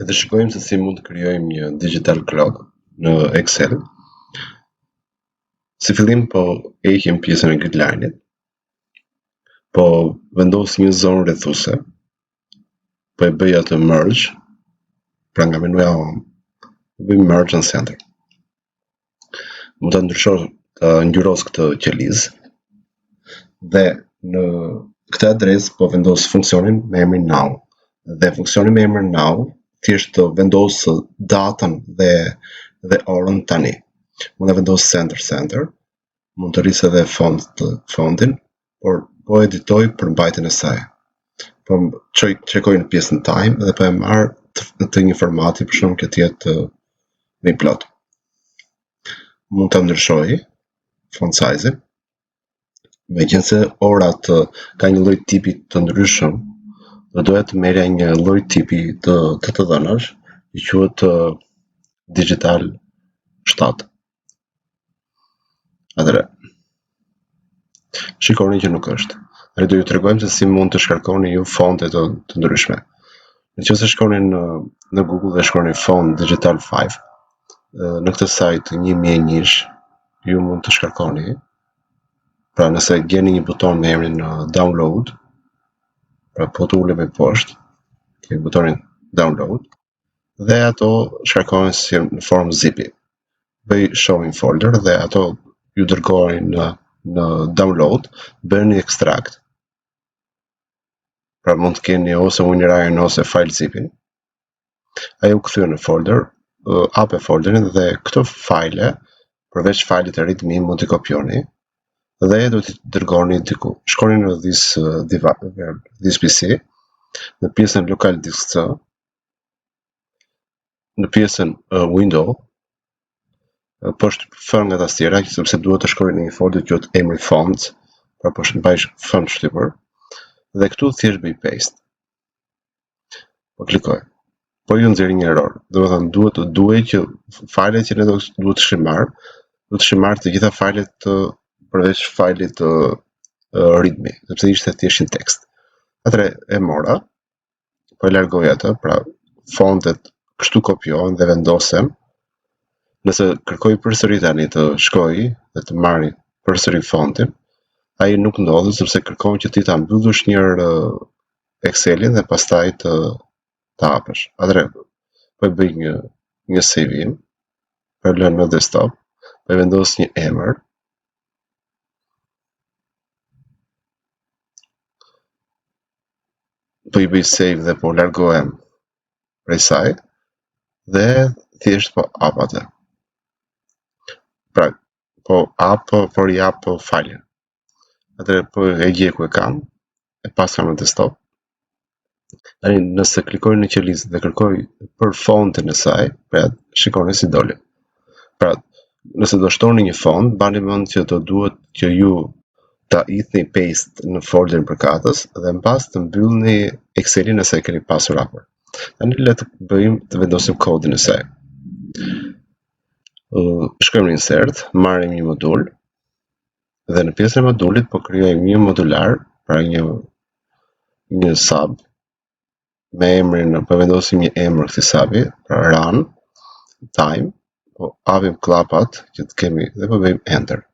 Edhe shikojmë se si mund të krijojmë një digital clock në Excel. Si fillim po heqim pjesën e gridline-it, po vendos një zonë rrethuese, po e bëj atë merge, pra nga menuja home, bëjmë merge në center. Mund ta ngjyros këtë qeliz dhe në këtë adresë po vendos funksionin me emrin now. Dhe funksioni me emrin now thjesht të vendos datën dhe orën tani. Mund të vendos center, mund të rrisë edhe fondin, por po editoj për mbajtjen e saj. Po çekoj në pjesën time dhe po e marr të një formati, për shembull këtë jetë me plot. Mund ta ndryshoj font size-in. Meqense orat ka një lloj tipi të ndryshëm, do doja të merrja një lloj tipi të dhënash, i quhet digital 7. Atëre, shikoni që nuk është. Ne do ju tregojmë se si mund të shkarkoni ju fonte të ndryshme. Nëse shkoni në Google dhe shkruani font digital 5, në këtë sajt 1001 ju mund të shkarkoni. Pra nëse gjeni një buton me emrin download, pra po të ulem e poshtë, kemi butonin download, dhe ato shkarkohen si në formë zipi. Bëj show in folder dhe ato ju dërgohen në download, bëni extract. Pra mund të keni ose WinRAR ose file zipin. Ai u kthyen në folder, hape folderin dhe këto file, përveç failit të readme, mund t'i kopjoni dhe do t'i dërgoni diku. Shkoni në this PC, në pjesën local disk C, në pjesën window, poshtë fër nga tastiera, sepse duhet të shkojë në një folder që quhet emri fonts, pra poshtë mbajsh font shtypur, dhe këtu thjesht bëj paste. Po klikoj. Po ju nxjerr një error. Domethënë duhet që failet që ne duhet të shimar, do të shimar të gjitha failet përveç failit readme, sepse ishte thjesht një tekst. Atëre e mora, po e largoj atë, pra fontet kështu kopjohen dhe vendosen. Nëse kërkoj përsëri tani të shkoj dhe të marri përsëri fontin, ai nuk ndodhet sepse kërkon që ti ta mbyllësh një herë Excelin dhe pastaj të hapësh. Atëre po e bëj një save in, po e lë në desktop, po e vendos një emër. Po i bëj save dhe po largohem prej saj dhe thjesht po hap atë. Pra, po hap, por i hap failin. Atëherë po e gjej ku e kam, e pastra në desktop. Tani nëse klikoj në qelizë dhe kërkoj për fontin e saj, pra shikoni si doli. Pra, nëse do shtoni një font, bani mend që do duhet që ju ta hidhni paste në folderin përkatës dhe mbas të mbyllni Excelin nëse e keni pasur hapur. Tani le të vendosim kodin e saj. Shkojmë në insert, marrim një modul dhe në pjesën e modulit po krijojmë një modular, pra një sub me emrin, po vendosim një emër këtij subi, pra run time, po hapim klapat që të kemi dhe po bëjmë enter.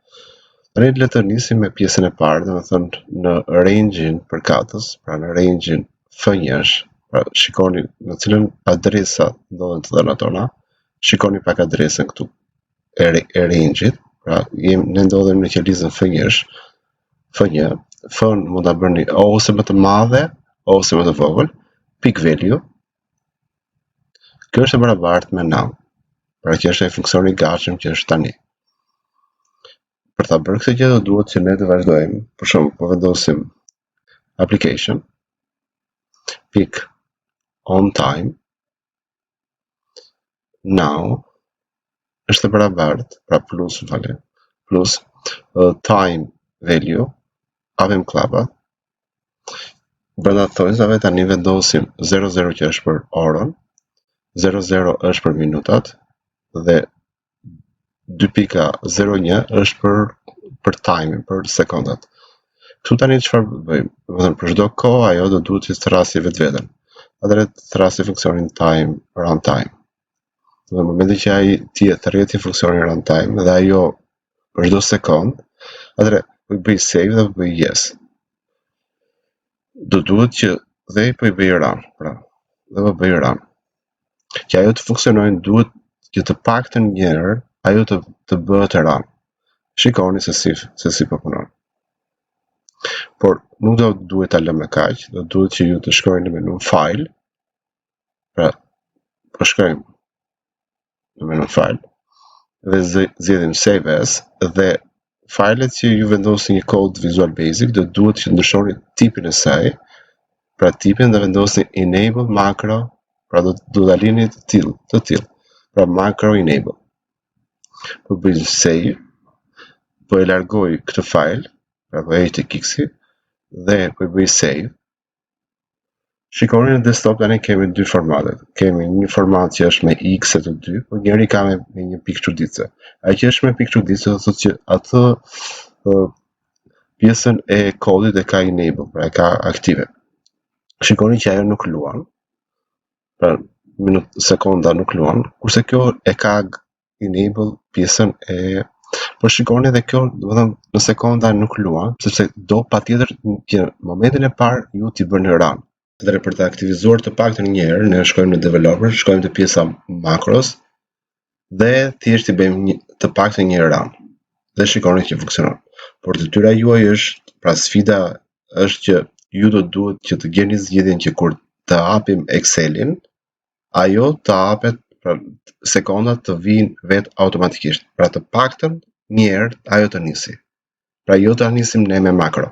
Tani le të nisim me pjesën e parë, domethënë në range-in përkatës, pra në range-in F1, pra shikoni në cilën adresa ndodhen të dhënat tona. Shikoni pak adresën këtu e range-it, pra ne ndodhemi në qelizën F1, F-n mund ta bëni ose më të madhe ose më të vogël, pick value. Kjo është e barabartë me now, pra që është ai funksioni i gatshëm që është tani. Për ta bërë këtë gjë do duhet që ne të vazhdojmë. Për shembull, po vendosim application, pick on time, now, është e barabartë, pra plus time value, hapim klapa. Brenda thonjzave tani vendosim 00 që është për orën, 00 është për minutat dhe 2.01 është për timing, për sekondat. Këtu tani çfarë bëjmë? Domethënë për çdo kohë ajo do duhet të rrasë vetveten. atëherë të thrasë funksionin time runtime. Në momentin që ai të rrjeti funksionin runtime dhe ajo për çdo sekond, atëherë po i bëj save dhe po bëj yes. Do duhet që dhe po i bëj run, pra, dhe po bëj run. Që ajo të funksionojë duhet që të paktën një herë ajo të bëhet run. Shikoni se si po punon. Por nuk do duhet ta lëmë kaq, do duhet që ju të shkojnë në menu file. Pra, po shkojmë në menu file dhe zgjedhim save as dhe filet që ju vendosni një kod Visual Basic do duhet që ndryshoni tipin e saj, pra tipin dhe vendosni enable macro, pra do ta lini të tillë, pra macro enable. Po bëj save, po e largoj këtë file, pra po heq tek X dhe po i bëj save. Shikoni në desktop tani kemi dy formate. Kemi një format që është me X e të dy, por njëri ka me një pikë çuditëse. Ai që është me pikë çuditëse do thotë që atë pjesën e kodit e ka enable, pra e ka aktive. Shikoni që ajo nuk luan, pra sekonda nuk luan, kurse kjo e ka enable pjesën e por shikoni edhe kjo, domethënë në sekonda nuk luan, sepse do patjetër që në momentin e parë ju t'i bëni run. Atëherë për të aktivizuar të paktën një herë, ne shkojmë në developer, shkojmë te pjesa macros dhe thjesht i bëjmë të paktën një run. Dhe shikoni që funksionon. Por detyra juaj është, pra sfida është që ju do duhet që të gjeni zgjedhjen që kur të hapim Excelin, ajo të hapet, pra sekondat të vinë vetë automatikisht. Pra të paktën një herë ajo të nisi. Pra jo ta nisim ne me makro.